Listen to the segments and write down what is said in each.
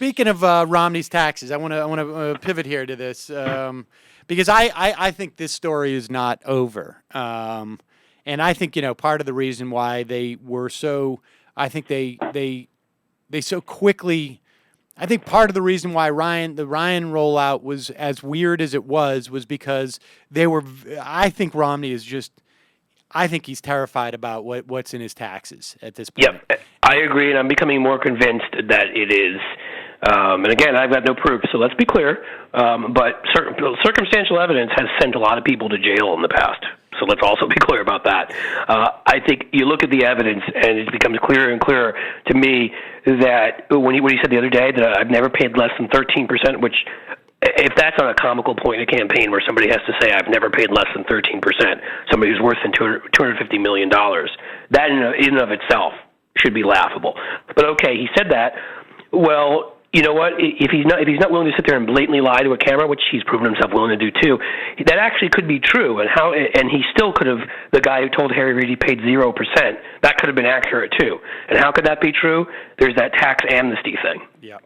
speaking of Romney's taxes, I want to pivot here to this because I think this story is not over, and I think part of the reason why they were so, I think they so quickly. I think part of the reason why the Ryan rollout was as weird as it was because they were. I think Romney is just. I think he's terrified about what's in his taxes at this point. Yep, I agree, and I'm becoming more convinced that it is. And again, I've got no proof, so let's be clear. But circumstantial evidence has sent a lot of people to jail in the past. So let's also be clear about that. I think you look at the evidence, and it becomes clearer and clearer to me that when he said the other day that I've never paid less than 13%, which if that's not a comical point in a campaign where somebody has to say I've never paid less than 13%, somebody who's worth than $250 million, that in and of itself should be laughable. But okay, he said that. Well, you know what? If he's not willing to sit there and blatantly lie to a camera, which he's proven himself willing to do too, that actually could be true. And he still could have. The guy who told Harry Reid he paid 0%, that could have been accurate too. And how could that be true? There's that tax amnesty thing. Yeah.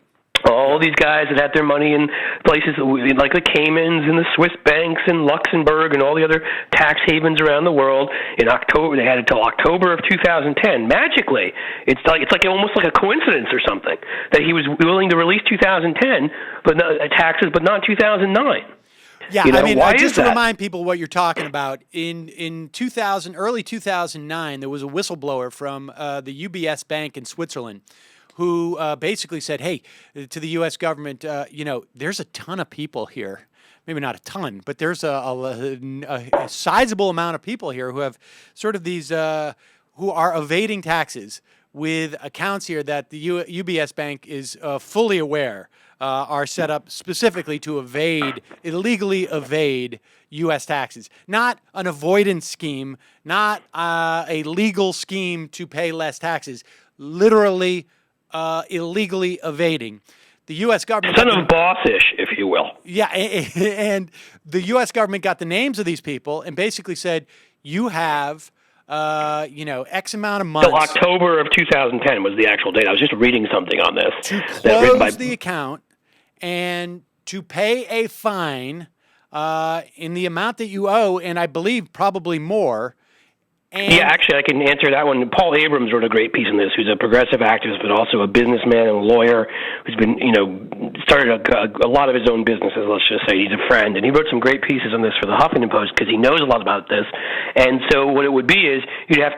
All these guys that had their money in places like the Caymans and the Swiss banks and Luxembourg and all the other tax havens around the world. In October, they had until October of 2010. Magically, it's like almost like a coincidence or something that he was willing to release 2010, but not, taxes, but not 2009. Yeah, I mean, just to remind people what you're talking about, in early 2009, there was a whistleblower from the UBS bank in Switzerland who basically said, hey, to the U.S. government, there's a ton of people here. Maybe not a ton, but there's a sizable amount of people here who have sort of these, who are evading taxes with accounts here that the UBS bank is fully aware are set up specifically to illegally evade U.S. taxes. Not an avoidance scheme, not a legal scheme to pay less taxes, literally illegally evading. The U.S. government... Son of boss-ish, if you will. Yeah, and the U.S. government got the names of these people and basically said, you have, X amount of months... So October of 2010 was the actual date. I was just reading something on this. To close the account and to pay a fine in the amount that you owe, and I believe probably more... Yeah, actually, I can answer that one. Paul Abrams wrote a great piece on this, who's a progressive activist, but also a businessman and a lawyer who's been, started a lot of his own businesses, let's just say. He's a friend, and he wrote some great pieces on this for the Huffington Post because he knows a lot about this. And so what it would be is you have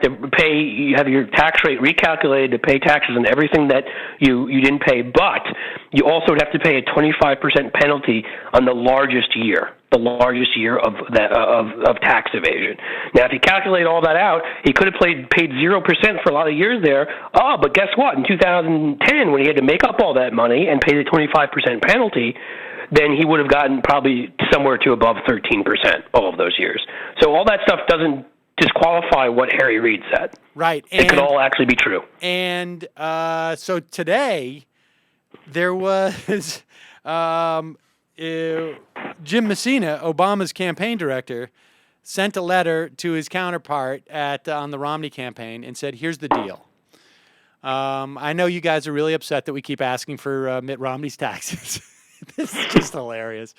your tax rate recalculated to pay taxes on everything that you didn't pay, but you also would have to pay a 25% penalty on the largest year of tax evasion. Now, if you calculate all that out, he could have paid 0% for a lot of years there. Oh, but guess what? In 2010, when he had to make up all that money and pay the 25% penalty, then he would have gotten probably somewhere to above 13% all of those years. So all that stuff doesn't disqualify what Harry Reid said. Right. It could all actually be true. And so today, there was... Jim Messina, Obama's campaign director, sent a letter to his counterpart on the Romney campaign and said, here's the deal. I know you guys are really upset that we keep asking for Mitt Romney's taxes. This is just hilarious.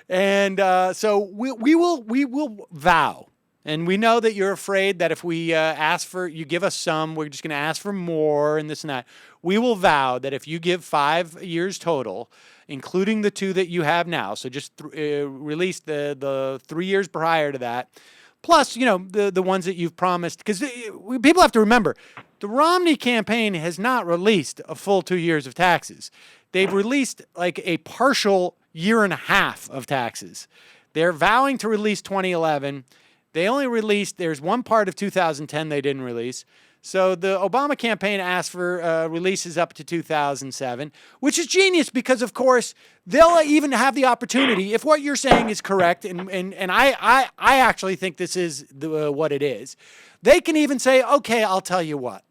And so we will vow. And we know that you're afraid that if we you give us some, we're just going to ask for more and this and that. We will vow that if you give 5 years total, including the 2 that you have now, so just release the 3 years prior to that, plus, the ones that you've promised. Because people have to remember, the Romney campaign has not released a full 2 years of taxes. They've released like a partial year and a half of taxes. They're vowing to release 2011. They only released, there's one part of 2010 they didn't release. So the Obama campaign asked for releases up to 2007, which is genius because, of course, they'll even have the opportunity, if what you're saying is correct, and I actually think this is what it is, they can even say, okay, I'll tell you what.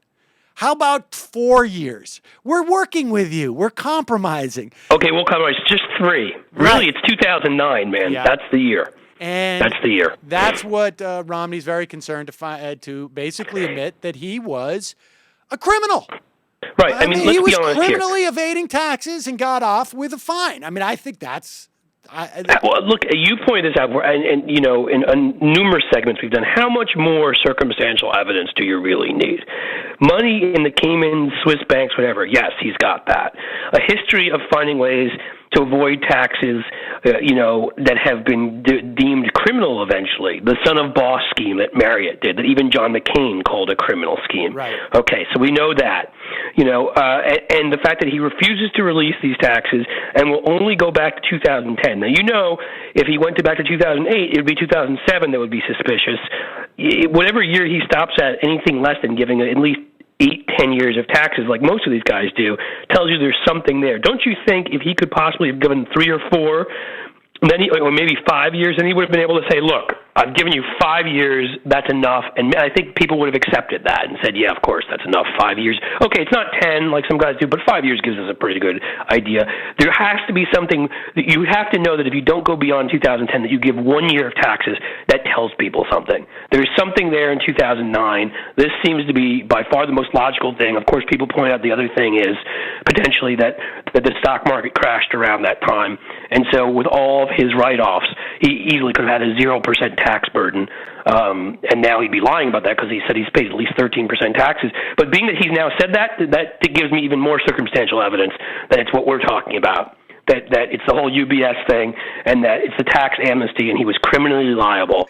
How about 4 years? We're working with you. We're compromising. Okay, we'll compromise. Just 3. Right. Really, it's 2009, man. Yeah. That's the year. And that's the year. That's what Romney's very concerned to basically admit that he was a criminal. Right. I mean, let's he was be honest criminally here. evading taxes and got off with a fine. I mean, I think that's. Well, look, you pointed this out, and you know, in numerous segments we've done. How much more circumstantial evidence do you really need? Money in the Cayman, Swiss banks, whatever. Yes, he's got that. A history of finding ways to avoid taxes, that have been deemed criminal eventually. The son of boss scheme that Marriott did, that even John McCain called a criminal scheme. Right. Okay, so we know that. And the fact that he refuses to release these taxes and will only go back to 2010. Now, if he went back to 2008, it would be 2007 that would be suspicious. Whatever year he stops at, anything less than giving at least 8-10 years of taxes, like most of these guys do, tells you there's something there. Don't you think if he could possibly have given 3 or 4, or maybe 5 years, then he would have been able to say, look, I've given you 5 years, that's enough. And I think people would have accepted that and said, yeah, of course, that's enough, 5 years. Okay, it's not 10 like some guys do, but 5 years gives us a pretty good idea. There has to be something that you have to know that if you don't go beyond 2010, that you give 1 year of taxes, that tells people something. There's something there in 2009. This seems to be by far the most logical thing. Of course, people point out the other thing is potentially that the stock market crashed around that time. And so with all of his write-offs, he easily could have had a 0% tax burden, and now he'd be lying about that because he said he's paid at least 13% taxes. But being that he's now said that gives me even more circumstantial evidence that it's what we're talking about, that it's the whole UBS thing, and that it's the tax amnesty, and he was criminally liable.